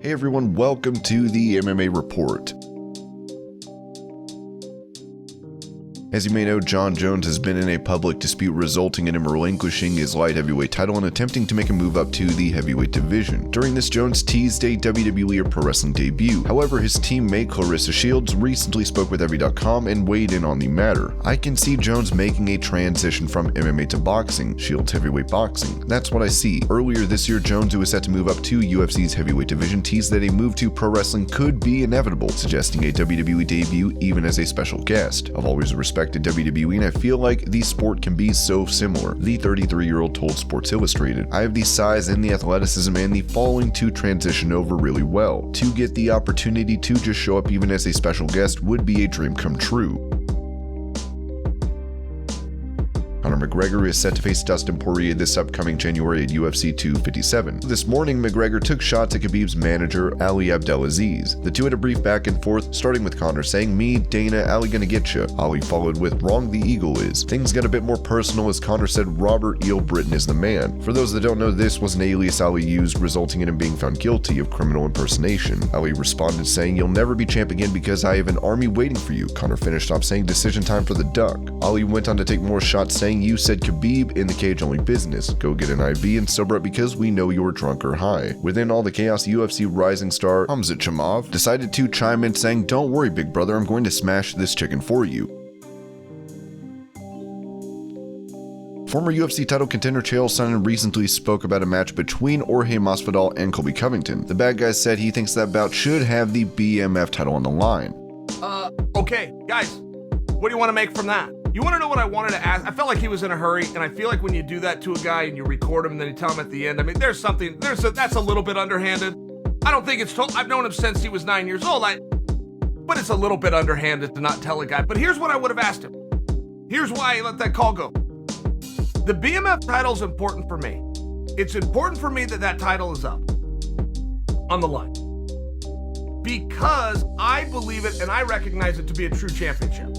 Hey everyone, welcome to the MMA Report. As you may know, Jon Jones has been in a public dispute resulting in him relinquishing his light heavyweight title and attempting to make a move up to the heavyweight division. During this, Jones teased a WWE or pro wrestling debut. However, his teammate Clarissa Shields recently spoke with WWE.com and weighed in on the matter. I can see Jones making a transition from MMA to boxing, Shields heavyweight boxing. That's what I see. Earlier this year, Jones, who was set to move up to UFC's heavyweight division, teased that a move to pro wrestling could be inevitable, suggesting a WWE debut even as a special guest. I've always respected WWE, and I feel like the sport can be so similar, the 33-year-old told Sports Illustrated. I have the size and the athleticism and the following to transition over really well. To get the opportunity to just show up even as a special guest would be a dream come true. Conor McGregor is set to face Dustin Poirier this upcoming January at UFC 257. This morning, McGregor took shots at Khabib's manager, Ali Abdelaziz. The two had a brief back and forth, starting with Conor saying, "Me, Dana, Ali gonna get ya." Ali followed with, "Wrong the Eagle is." Things got a bit more personal as Conor said, "Robert Eel Britain is the man." For those that don't know, this was an alias Ali used, resulting in him being found guilty of criminal impersonation. Ali responded saying, "You'll never be champ again because I have an army waiting for you." Conor finished off saying, "Decision time for the duck." Ali went on to take more shots saying, "You said Khabib in the cage only business. Go get an IV and sober up because we know you're drunk or high." Within all the chaos, UFC rising star Khamzat Chimaev decided to chime in saying, "Don't worry, big brother, I'm going to smash this chicken for you." Former UFC title contender Chael Sonnen recently spoke about a match between Jorge Masvidal and Covington. The bad guy said he thinks that bout should have the BMF title on the line. Okay, guys, what do you want to make from that? You want to know what I wanted to ask? I felt like he was in a hurry, and I feel like when you do that to a guy and you record him and then you tell him at the end, I mean, that's a little bit underhanded. I don't think it's I've known him since he was 9 years old, but it's a little bit underhanded to not tell a guy. But here's what I would have asked him. Here's why I let that call go. The BMF title is important for me. It's important for me that that title is up on the line because I believe it and I recognize it to be a true championship.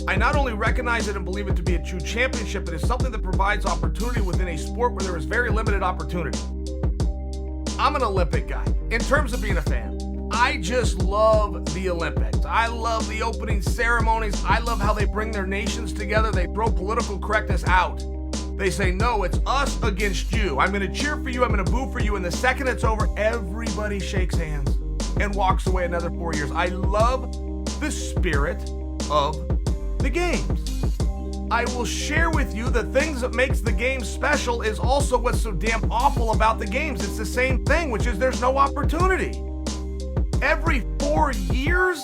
I not only recognize it and believe it to be a true championship, but it's something that provides opportunity within a sport where there is very limited opportunity. I'm an Olympic guy. In terms of being a fan, I just love the Olympics. I love the opening ceremonies. I love how they bring their nations together. They throw political correctness out. They say, no, it's us against you. I'm going to cheer for you. I'm going to boo for you. And the second it's over, everybody shakes hands and walks away another 4 years. I love the spirit of the games. I will share with you the things that makes the game special is also what's so damn awful about the games. It's the same thing, which is there's no opportunity. Every 4 years?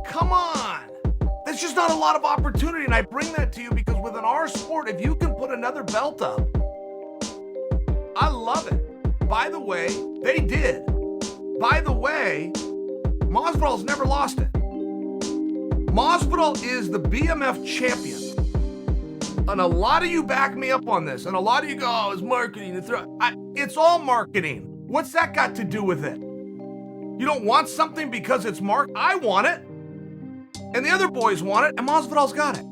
Come on. That's just not a lot of opportunity. And I bring that to you because within our sport, if you can put another belt up, I love it. By the way, they did. By the way, Masvidal's never lost it. Masvidal is the BMF champion. And a lot of you back me up on this. And a lot of you go, oh, it's marketing. It's all marketing. What's that got to do with it? You don't want something because it's marked? I want it. And the other boys want it. And Masvidal's got it.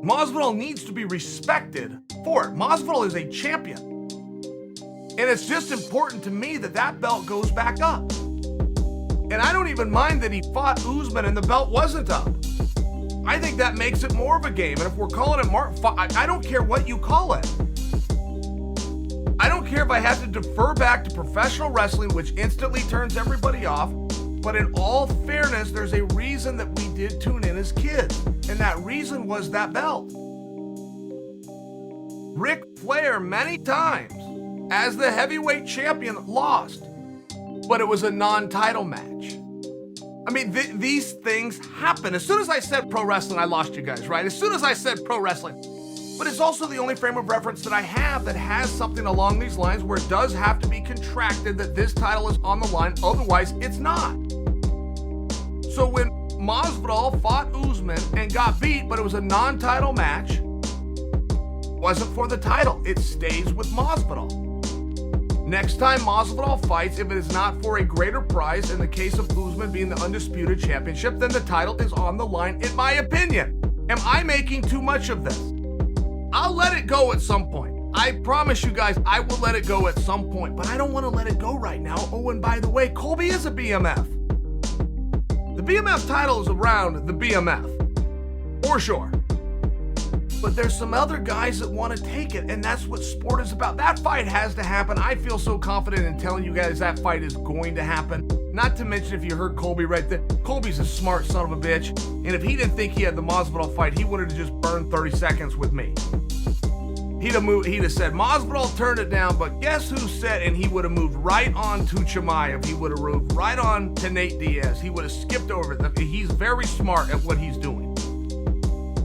Masvidal needs to be respected for it. Masvidal is a champion. And it's just important to me that that belt goes back up. And I don't even mind that he fought Usman and the belt wasn't up. I think that makes it more of a game. And if we're calling it I don't care what you call it. I don't care if I have to defer back to professional wrestling, which instantly turns everybody off. But in all fairness, there's a reason that we did tune in as kids. And that reason was that belt. Ric Flair, many times, as the heavyweight champion, lost. But it was a non-title match. I mean, these things happen. As soon as I said pro wrestling, I lost you guys, right? As soon as I said pro wrestling. But it's also the only frame of reference that I have that has something along these lines where it does have to be contracted that this title is on the line. Otherwise, it's not. So when Masvidal fought Usman and got beat, but it was a non-title match, wasn't for the title. It stays with Masvidal. Next time Masvidal fights, if it is not for a greater prize, in the case of Usman being the undisputed championship, then the title is on the line, in my opinion. Am I making too much of this? I'll let it go at some point. I promise you guys, I will let it go at some point, but I don't want to let it go right now. Oh, and by the way, Colby is a BMF. The BMF title is around the BMF, for sure. But there's some other guys that want to take it, and that's what sport is about. That fight has to happen. I feel so confident in telling you guys that fight is going to happen. Not to mention, if you heard Colby right there, Colby's a smart son of a bitch, and if he didn't think he had the Masvidal fight, he would have just burned 30 seconds with me. He'd have said, Masvidal turned it down, but guess who said, and he would have moved right on to Chimaev. He would have moved right on to Nate Diaz. He would have skipped over it. He's very smart at what he's doing.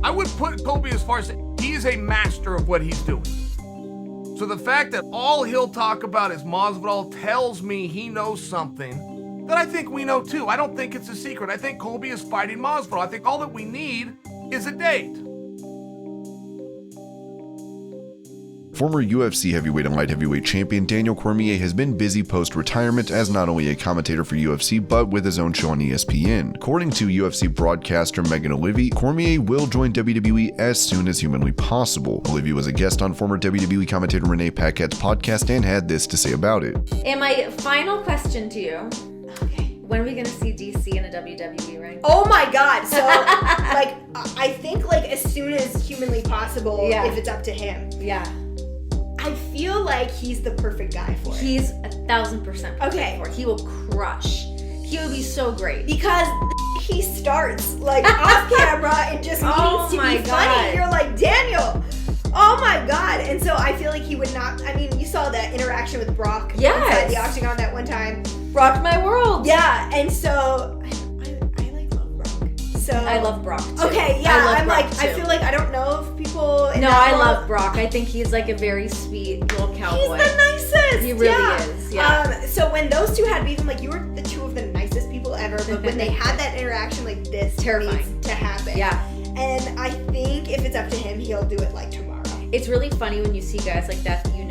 I would put Colby as far as he is a master of what he's doing. So the fact that all he'll talk about is Masvidal tells me he knows something that I think we know too. I don't think it's a secret. I think Colby is fighting Masvidal. I think all that we need is a date. Former UFC heavyweight and light heavyweight champion Daniel Cormier has been busy post-retirement as not only a commentator for UFC, but with his own show on ESPN. According to UFC broadcaster Megan Olivier, Cormier will join WWE as soon as humanly possible. Olivier was a guest on former WWE commentator Renee Paquette's podcast and had this to say about it. And my final question to you, when are we going to see DC in a WWE ring? Oh my God. So, I think, as soon as humanly possible, if it's up to him. Yeah. I feel like he's the perfect guy for it. He's 1,000% perfect for it. He will crush. He would be so great. Because he starts, off camera and just needs to be funny. You're like, Daniel, oh my God. And so I feel like he would not, you saw that interaction with Brock inside the octagon that one time. Rocked my world. Yeah, and so I love Brock. So I love Brock too. Okay, yeah, I feel like I don't know if people I love Brock. I think he's a very sweet little cowboy. He's the nicest. He really is. Yeah. So when those two had beef, you were the two of the nicest people ever, but when they had that interaction this terrifying needs to happen. Yeah. And I think if it's up to him, he'll do it tomorrow. It's really funny when you see guys like that can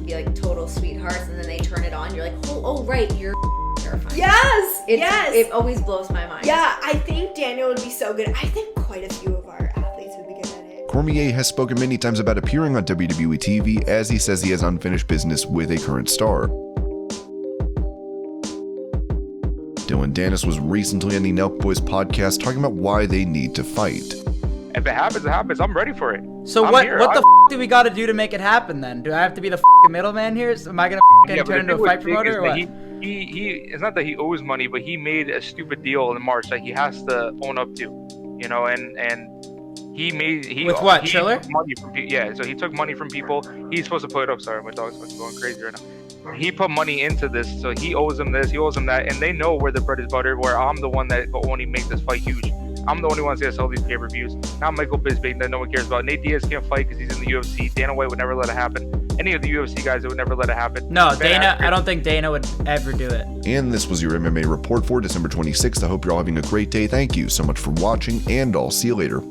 be total sweethearts, and then they turn it on. You're like, oh right, you're terrifying. Yes. It always blows my mind. Yeah, I think Daniel would be so good. I think quite a few of our athletes would be good at it. Cormier has spoken many times about appearing on WWE TV, as he says he has unfinished business with a current star. Dillon Danis was recently on the Nelk Boys podcast talking about why they need to fight. If it happens, it happens. I'm ready for it. So what the f*** do we got to do to make it happen then? Do I have to be the middleman here? Am I going to turn into a fight promoter or what? He it's not that he owes money, but he made a stupid deal in March that he has to own up to, and he with what, Triller? Took money from so he took money from people. He's supposed to put it up. Sorry, my dog's fucking going crazy right now. He put money into this, so he owes him this, he owes him that, and they know where the bread is buttered, where I'm the one that only make this fight huge. I'm the only one that's sell these pay-per-views. Not Michael Bisping that no one cares about. Nate Diaz can't fight because he's in the UFC. Dana White would never let it happen. Any of the UFC guys that would never let it happen. No, Dana, I don't think Dana would ever do it. And this was your MMA report for December 26th. I hope you're all having a great day. Thank you so much for watching, and I'll see you later.